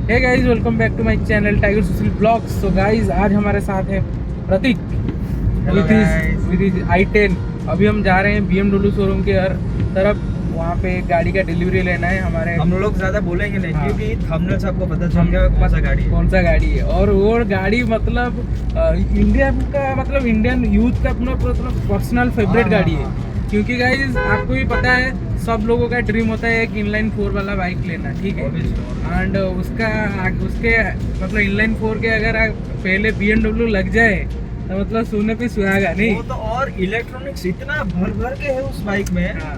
Hey guys, welcome back to my channel tiger Sushil blogs. तो guys आज हमारे साथ है प्रतीक विद i10। अभी हम जा रहे हैं BMW शोरूम के तरफ। वहाँ पे गाड़ी का डिलीवरी लेना है हमारे। हम लोग ज्यादा बोलेंगे नहीं क्योंकि थंबनेल से आपको पता चल हम गया कौन सा गाड़ी है। कौन सा गाड़ी है। और वो गाड़ी मतलब इंडिया का मतलब इंडियन यूथ का अपना पर्सनल फेवरेट गाड़ी है। क्योंकि गाइस आपको भी पता है सब लोगों का ड्रीम होता है एक इनलाइन 4 वाला बाइक लेना, ठीक है। एंड उसके मतलब इनलाइन 4 के अगर पहले BMW लग जाए तो मतलब सोने पे सुहागा नहीं। वो तो और इलेक्ट्रॉनिक्स इतना भर भर के है उस बाइक में। हाँ।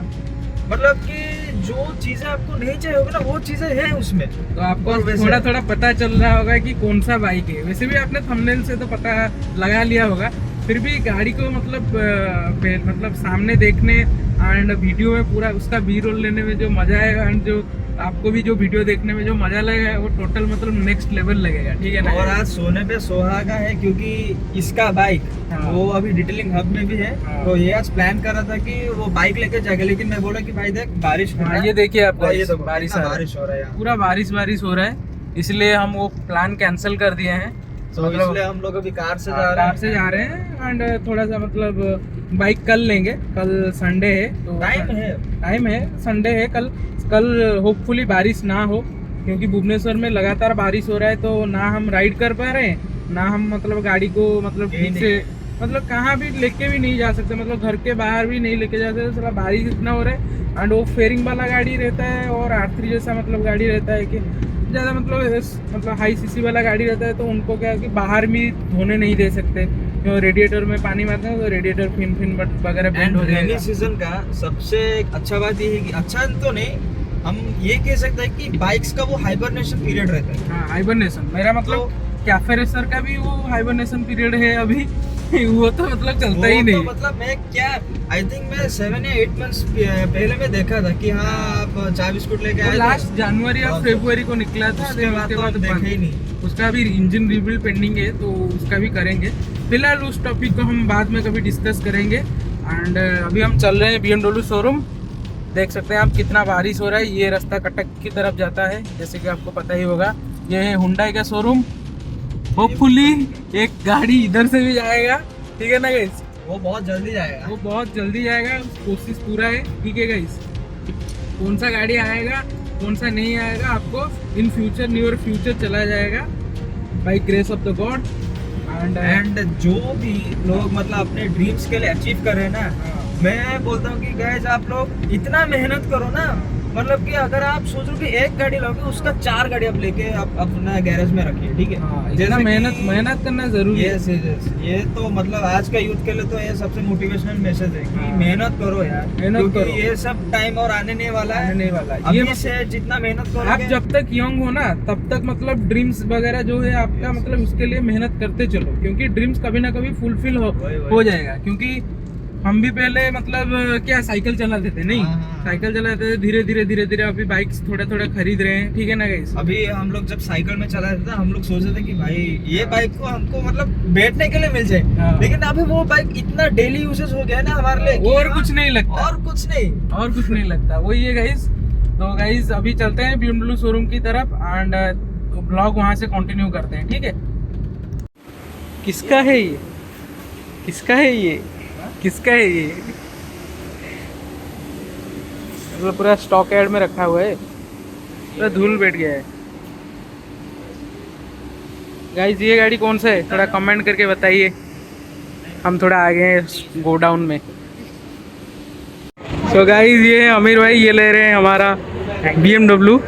मतलब कि जो चीजें आपको नहीं चाहिए होगी ना वो चीजें हैं उसमें। तो आपको थोड़ा थोड़ा पता चल रहा होगा कि कौन सा बाइक है। वैसे भी आपने थंबनेल से तो पता लगा लिया होगा, फिर भी गाड़ी को मतलब सामने देखने एंड वीडियो में पूरा उसका बी रोल लेने में जो मजा है एंड जो आपको भी जो वीडियो देखने में जो मजा लगेगा वो टोटल मतलब नेक्स्ट लेवल लगेगा, ठीक है ना। और आज सोने पे सुहागा है क्योंकि इसका बाइक वो अभी डिटेलिंग हब में भी है। तो ये आज प्लान कर रहा था कि वो बाइक लेके जाएगा, लेकिन मैं बोला कि भाई देख बारिश हो रहा है। ये देखिए आप, ये तो बारिश हो रहा है, पूरा बारिश हो रहा है, इसलिए हम वो प्लान कैंसिल कर दिए हैं। तो इसलिए हम लोग अभी कार से जा रहे हैं एंड थोड़ा सा मतलब बाइक कल लेंगे। कल संडे है तो टाइम है संडे है। कल होपफुली बारिश ना हो, क्योंकि भुवनेश्वर में लगातार बारिश हो रहा है। तो ना हम राइड कर पा रहे हैं, ना हम मतलब गाड़ी को मतलब ठीक से मतलब कहाँ भी लेके भी नहीं जा सकते, मतलब घर के बाहर भी नहीं लेके जा सकते। थोड़ा बारिश इतना हो रहा है एंड वो फेयरिंग वाला गाड़ी रहता है और R3 जैसा मतलब गाड़ी रहता है कि ज़्यादा मतलब हाई सीसी वाला गाड़ी रहता है। तो उनको क्या है कि बाहर भी धोने नहीं दे सकते, तो रेडिएटर में पानी मारते हैं तो रेडिएटर फिन वगैरह बैंड हो जाएगा। सीजन का सबसे अच्छा बात ये है कि अच्छा तो नहीं, हम ये कह सकते हैं कि बाइक्स का वो हाइबरनेशन पीरियड रहता है। हाँ, हाइबरनेशन मेरा मतलब कैफे रेसर का भी वो हाइबरनेशन पीरियड है अभी। वो तो मतलब चलता ही नहीं। तो मतलब मैं क्या आई थिंक मैं 7 या 8 मंथ्स पहले मैं देखा था कि हाँ आप चाय बिस्कुट लेके आए। लास्ट जनवरी और फरवरी को निकला था, उसके बाद देखा ही नहीं। उसका भी इंजन रिबिल्ड पेंडिंग है तो उसका भी करेंगे। फिलहाल उस टॉपिक को हम बाद में कभी डिस्कस करेंगे। एंड अभी हम चल रहे हैं BMW शोरूम। देख सकते हैं आप कितना बारिश हो रहा है। ये रास्ता कटक की तरफ जाता है, जैसे कि आपको पता ही होगा। ये है हुंडई का शोरूम। होपफुली एक गाड़ी इधर से भी जाएगा, ठीक है ना गाइस। वो बहुत जल्दी जाएगा, कोशिश पूरा है, ठीक है गाइस। कौन सा गाड़ी आएगा कौन सा नहीं आएगा आपको इन फ्यूचर नियर फ्यूचर चला जाएगा by grace of the God. And जो भी लोग मतलब अपने ड्रीम्स के लिए अचीव कर रहे हैं ना, मैं बोलता हूँ कि गाइस आप लोग इतना मेहनत करो ना, मतलब कि अगर आप सोचो कि एक गाड़ी लोगे उसका 4 गाड़ी आप लेके आप अपना गैरेज में रखिए, ठीक है। जैसा मेहनत करना जरूरी है। ये तो मतलब आज का यूथ के लिए तो ये सबसे मोटिवेशनल मैसेज है कि मेहनत करो यार, मेहनत करो। ये सब टाइम और आने नहीं वाला है। अभी से जितना मेहनत करोगे, आप जब तक यंग हो ना तब तक मतलब ड्रीम्स वगैरह जो है आपका मतलब उसके लिए मेहनत करते चलो, क्योंकि ड्रीम्स कभी ना कभी फुलफिल हो जाएगा। क्योंकि हम भी पहले मतलब क्या साइकिल चलाते थे, नहीं साइकिल चलाते थे, धीरे धीरे अभी बाइक्स थोड़ा खरीद रहे हैं, ठीक है ना गाइस। अभी हम लोग जब साइकिल में चलाते थे हम लोग सोचते थे कि भाई ये बाइक को हमको मतलब बैठने के लिए मिल जाए, लेकिन अभी वो बाइक इतना डेली यूजेस हो गया है ना हमारे लिए, और कुछ नहीं लगता वही है गाइस। तो गाइस अभी चलते हैं BMW शोरूम की तरफ एंड ब्लॉग वहां से कंटिन्यू करते हैं, ठीक है। किसका है ये मतलब पूरा स्टॉक ऐड में रखा हुआ है, पूरा धूल बैठ गया है। गाइस ये गाड़ी कौन सा है थोड़ा कमेंट करके बताइए। हम थोड़ा आगे हैं गोडाउन में। तो गाइस ये अमीर भाई ये ले रहे हैं हमारा BMW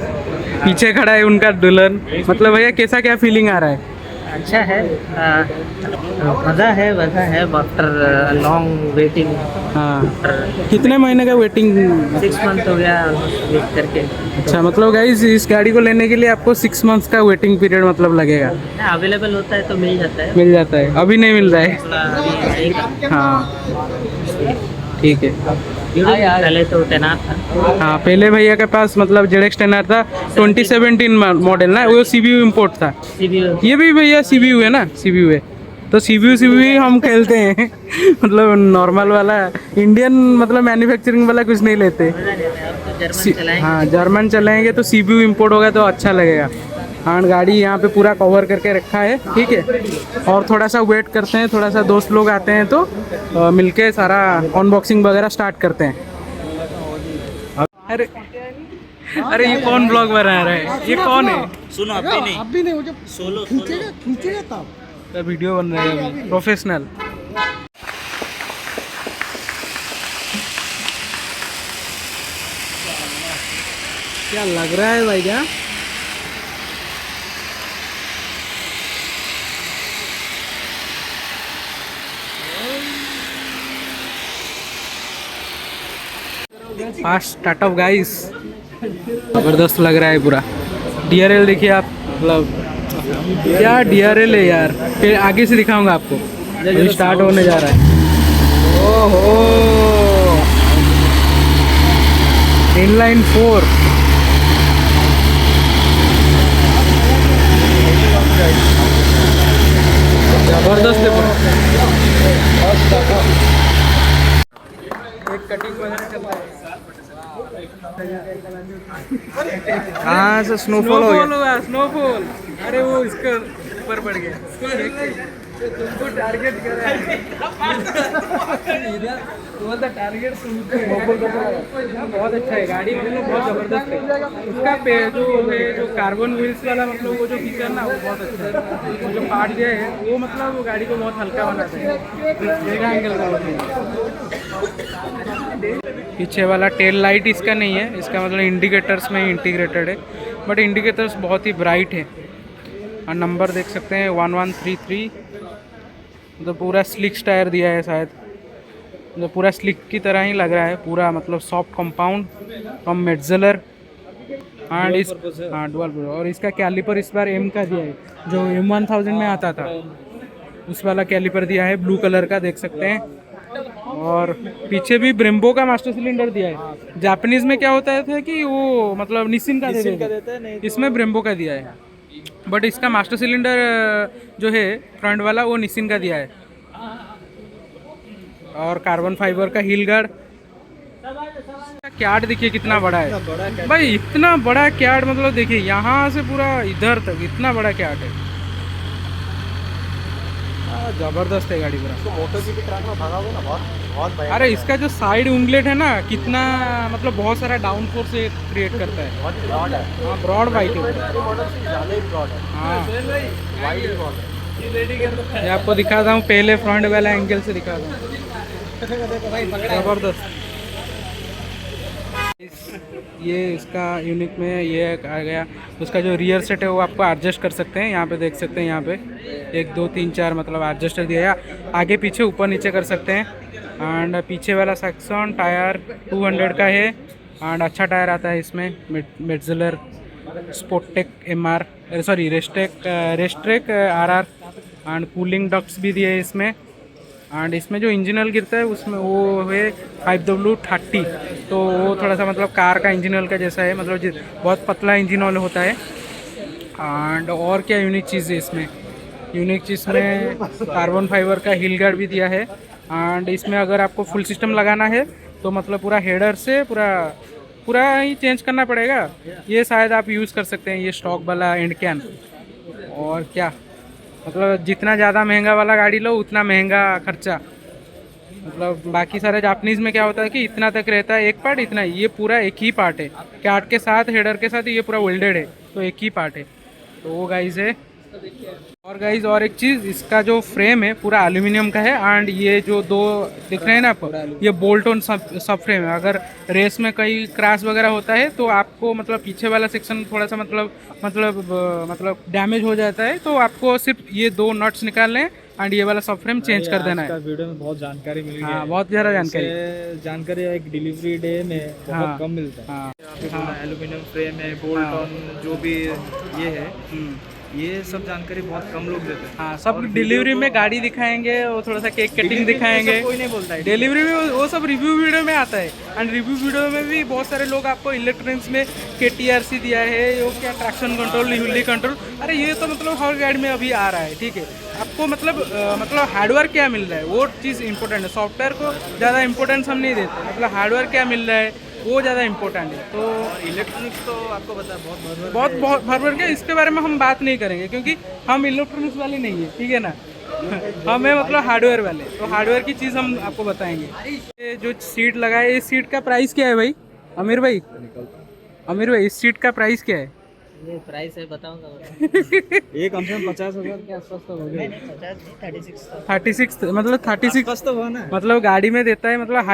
पीछे खड़ा है उनका दुल्हन। मतलब भैया कैसा क्या फीलिंग आ रहा है? अच्छा है, मज़ा है आफ्टर लॉन्ग वेटिंग। हाँ, कितने महीने का वेटिंग? 6 मंथ हो गया वेट करके। अच्छा, मतलब गाइस इस गाड़ी को लेने के लिए आपको 6 मंथ्स का वेटिंग पीरियड मतलब लगेगा। अवेलेबल होता है तो मिल जाता है, मिल जाता है, अभी नहीं मिल रहा है। थोड़ा अभी आएगा। हाँ ठीक है। पहले तो तैनात था। हाँ, पहले भैया के पास मतलब ZX 10R था 2017 मॉडल ना, वो CBU इम्पोर्ट था। CBU ये भी भैया CBU है ना, CBU है तो CBU हम खेलते हैं मतलब नॉर्मल वाला इंडियन मतलब मैन्युफैक्चरिंग वाला कुछ नहीं लेते। जर्मन चलाएंगे। हाँ, जर्मन चलाएंगे तो CBU इम्पोर्ट होगा तो अच्छा लगेगा। हाँ, गाड़ी यहाँ पे पूरा कवर करके रखा है, ठीक है। और थोड़ा सा वेट करते हैं, थोड़ा सा दोस्त लोग आते हैं तो मिलके सारा अनबॉक्सिंग वगैरह स्टार्ट करते हैं। अरे अरे ये कौन ब्लॉग बना रहा है? ये कौन है? सुनो अभी नहीं मुझे सोलो खींचेगा तब। तो वीडियो बन रहा है अभी, प्रोफेशनल। क्या लग रहा है भाई? क्या फास्ट स्टार्टअप गाइस, जबरदस्त लग रहा है पूरा। DRL देखिए आप, मतलब क्या DRL है यार। फिर आगे से दिखाऊंगा आपको, अभी स्टार्ट होने जा रहा है। ओहो, इनलाइन 4 जबरदस्त है पूरा। एक कटिंग वगैरह चल रहा है। हाँ से स्नोफॉल हो गया। स्नोफॉल। अरे वो इसका ऊपर पड़ गया। तुमको टारगेट कर रहा है इधर, तो टारगेट तुमको। बहुत अच्छा है गाड़ी, मतलब बहुत जबरदस्त है। उसका जो कार्बन व्हील्स वाला मतलब वो जो फीचर ना, वो बहुत अच्छा है। वो जो पार्ट दिया है वो मतलब वो गाड़ी को बहुत हल्का बनाता है। मेरा एंगल पीछे वाला टेल लाइट इसका नहीं है, इसका मतलब इंडिकेटर्स में इंटीग्रेटेड है, बट इंडिकेटर्स बहुत ही ब्राइट है। और नंबर देख सकते हैं 1133। तो पूरा स्लिक टायर दिया है शायद, तो पूरा स्लिक की तरह ही लग रहा है पूरा, मतलब सॉफ्ट कंपाउंड फ्रॉम मेट्जेलर। एंड इस हाँ डुअल। और इसका कैलिपर इस बार M का दिया है, जो M1000 में आता था उस वाला कैलिपर दिया है, ब्लू कलर का देख सकते हैं। और पीछे भी ब्रेम्बो का मास्टर सिलेंडर दिया है। जापानीज में क्या होता है कि वो मतलब निसिन का देते हैं, इसमें ब्रेम्बो का दिया है। बट इसका मास्टर सिलेंडर जो है फ्रंट वाला वो निसिन का दिया है। और कार्बन फाइबर का हील गार्ड। कैट देखिए कितना बड़ा है भाई, इतना बड़ा कैट, मतलब देखिए यहाँ से पूरा इधर तक इतना बड़ा कैट है। जबरदस्त है गाड़ी पूरा। MotoGP ट्रैक में भागा हुआ ना, बहुत भयंकर। अरे इसका जो साइड उंगलेट है ना, कितना मतलब बहुत सारा डाउन फोर्स क्रिएट करता है। बहुत ब्रॉड है। हाँ, ब्रॉड बाइक है। मॉडल से ज़्यादा ही ब्रॉड है। हाँ, वाइड ब्रॉड है। ये आपको दिखाता हूँ, पहले फ्रंट वाला एंगल से दिखाता हूँ। जबरदस्त। ये इसका यूनिक में ये आ गया। उसका जो रियर सेट है वो आपको एडजस्ट कर सकते हैं। यहाँ पे देख सकते हैं, यहाँ पे 1 2 3 4 मतलब एडजस्टर दिया है। आगे पीछे ऊपर नीचे कर सकते हैं। एंड पीछे वाला सेक्शन टायर 200 का है। एंड अच्छा टायर आता है इसमें, मेट्जेलर स्पोर्टेक MR, sorry Racetec RR। And cooling ducts भी दिए हैं इसमें। एंड इसमें जो इंजन ऑयल गिरता है उसमें वो है 5W30, तो वो थोड़ा सा मतलब कार का इंजन ऑयल का जैसा है, मतलब बहुत पतला इंजन ऑयल होता है। एंड और क्या यूनिक चीज़ है इसमें? यूनिक चीज़ में कार्बन फाइबर का हील गार्ड भी दिया है। एंड इसमें अगर आपको फुल सिस्टम लगाना है तो मतलब पूरा हेडर से पूरा ही चेंज करना पड़ेगा। ये शायद आप यूज़ कर सकते हैं, ये स्टॉक वाला एंड कैन। और क्या मतलब जितना ज़्यादा महंगा वाला गाड़ी लो उतना महंगा खर्चा। मतलब बाकी सारे जापानीज़ में क्या होता है कि इतना तक रहता है एक पार्ट, इतना। ये पूरा एक ही पार्ट है, कैट के साथ हेडर के साथ ये पूरा वेल्डेड है, तो एक ही पार्ट है। तो वो गाइस है। और गाइज और एक चीज़, इसका जो फ्रेम है पूरा एल्यूमिनियम का है एंड ये जो दो दिख रहे हैं ना आपको, ये बोल्ट ऑन सब फ्रेम है। अगर रेस में कहीं क्रैश वगैरह होता है तो आपको मतलब पीछे वाला सेक्शन थोड़ा सा मतलब डैमेज हो जाता है, तो आपको सिर्फ ये दो नट्स निकालने हैं एंड ये वाला सब फ्रेम चेंज कर देना है। वीडियो में बहुत जानकारी मिल गई। हाँ, बहुत ज़्यादा जानकारी। जानकारी एक डिलीवरी डे में बहुत कम मिलता है। एल्यूमिनियम फ्रेम है, बोल्ट ऑन जो भी ये है, ये सब जानकारी बहुत कम लोग देते हैं। हाँ, सब डिलीवरी में गाड़ी दिखाएंगे, वो थोड़ा सा केक कटिंग दिखाएंगे, कोई नहीं बोलता है। डिलीवरी में वो सब रिव्यू वीडियो में आता है एंड रिव्यू वीडियो में भी बहुत सारे लोग आपको इलेक्ट्रॉनिक्स में KTRC दिया है, वो क्या ट्रैक्शन कंट्रोल, ह्यूली कंट्रोल, अरे ये तो मतलब हर गाड़ी में अभी आ रहा है, ठीक है। आपको मतलब हार्डवेयर क्या मिल रहा है वो चीज़ इंपॉर्टेंट है। सॉफ्टवेयर को ज़्यादा इंपॉर्टेंस हम नहीं देते, मतलब हार्डवेयर क्या मिल रहा है वो ज़्यादा इंपॉर्टेंट है। तो इलेक्ट्रॉनिक्स तो आपको पता है बहुत भर के इसके बारे में हम बात नहीं करेंगे क्योंकि हम इलेक्ट्रॉनिक्स वाले नहीं है, ठीक है ना। हम है मतलब हार्डवेयर वाले, तो हार्डवेयर की चीज़ हम आपको बताएंगे। ये जो सीट लगा है, इस सीट का प्राइस क्या है भाई? आमिर भाई इस सीट का प्राइस क्या है? ये प्राइस है बताऊंगा। ये कम से कम 50,000 के आसपास तो हो गया। 36 मतलब 36 तो हुआ ना। मतलब गाड़ी में देता है, मतलब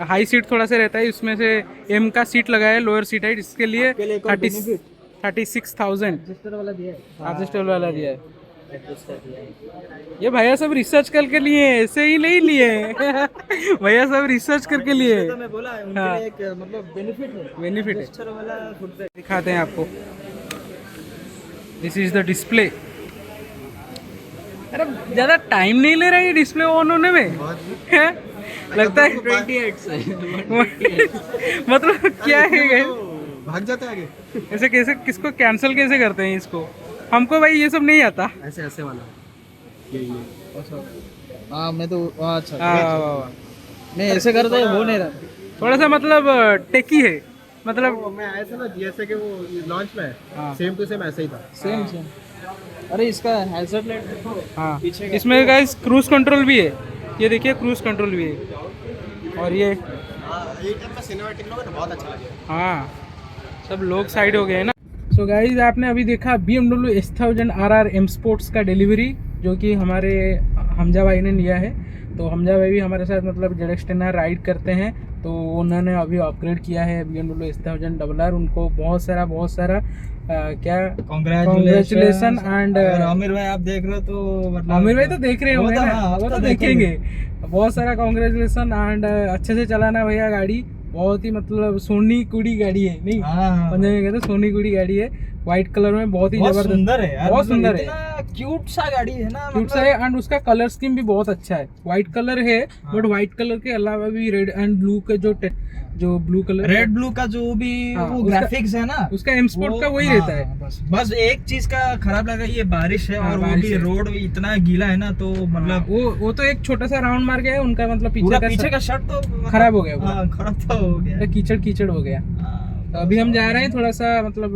हाई सीट थोड़ा सा रहता है, उसमें से M का सीट लगा है, लोअर सीट है, इसके लिए 36,000 एडजस्टेबल वाला दिया है। ये भैया सब रिसर्च करके लिए, ऐसे ही नहीं लिए भैया सब रिसर्च करके लिए। तो मैं बोला उनके लिए एक मतलब बेनिफिट है। वाला दिखाते हैं आपको, दिस इज द डिस्प्ले। अरे ज़्यादा टाइम नहीं ले रहा है डिस्प्ले ऑन होने में है? लगता है 28 से मतलब क्या है, भाग जाते आगे। ऐसे कैसे, किसको कैंसिल कैसे करते हैं इसको? हमको भाई ये सब नहीं आता। ऐसे वाला हाँ मैं तो अच्छा वाह। मैं ऐसे करता है, हो नहीं रहा। थोड़ा सा मतलब टेकी है, मतलब मैं आया था ना जैसे कि वो लॉन्च में सेम टू सेम ऐसे ही था। सेम। अरे इसका हैजर्ड लाइट देखो। हाँ, इसमें गाइस क्रूज कंट्रोल भी है, ये देखिए क्रूज कंट्रोल भी है। और ये सिनेमैटिक लोग बहुत अच्छा लगा। हाँ, सब लोग साइड हो गए हैं ना। सो गाइस आपने अभी देखा BMW S1000 RR M Sports का डिलीवरी, जो कि हमारे हमजा भाई ने लिया है। तो हमजा भाई भी हमारे साथ मतलब ZX10R राइड करते हैं, तो उन्होंने अभी अपग्रेड किया है BMW S1000 RR। उनको बहुत सारा क्या कांग्रेचुलेसन। एंड आमिर भाई आप देख रहे हो तो मतलब आमिर भाई तो देख रहे होंगे ना, वो तो देखेंगे। बहुत सारा कांग्रेचुलेसन एंड अच्छे से चलाना भैया गाड़ी। बहुत ही मतलब सोनी कुड़ी गाड़ी है, नहीं पंजाबी में कहते सोनी कुड़ी गाड़ी है, व्हाइट कलर में, बहुत ही जबरदस्त सुंदर है यार, बहुत सुंदर है, क्यूट सा गाड़ी है ना, क्यूट सा है। एंड उसका कलर स्कीम भी बहुत अच्छा है, व्हाइट कलर है बट व्हाइट कलर के अलावा भी रेड एंड ब्लू के जो ब्लू कलर, रेड ब्लू का जो भी वो ग्राफिक्स है ना, उसका M Sport का वही रहता है। बस एक चीज का खराब लगा, ये बारिश है और वो भी रोड इतना गीला है ना, तो मतलब वो तो एक छोटा सा राउंड मार गया है उनका, मतलब पीछे का शर्ट तो खराब हो गया, खराब तो हो गया, कीचड़ हो गया। तो अभी हम जा रहे हैं थोड़ा सा मतलब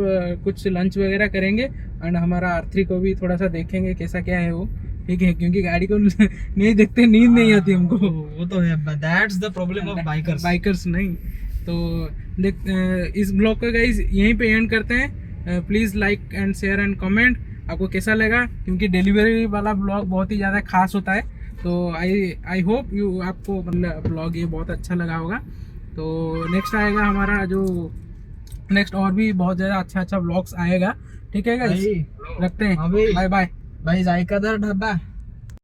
कुछ लंच वगैरह करेंगे एंड हमारा R3 को भी थोड़ा सा देखेंगे कैसा क्या है वो, ठीक है, क्योंकि गाड़ी को नहीं देखते नींद नहीं आती हमको, वो तो है, that's the problem of bikers नहीं। तो देख इस ब्लॉग को गाइस यहीं पे एंड करते हैं। Please like and share and comment आपको कैसा लगा, क्योंकि डिलीवरी वाला ब्लॉग बहुत ही ज़्यादा खास होता है। तो आई होप आपको मतलब ब्लॉग ये बहुत अच्छा लगा होगा। तो नेक्स्ट आएगा हमारा जो नेक्स्ट और भी बहुत ज़्यादा अच्छा ब्लॉग्स आएगा, ठीक है गाइस, रखते हैं, बाय बाय। भाई जायका दर ढाबा।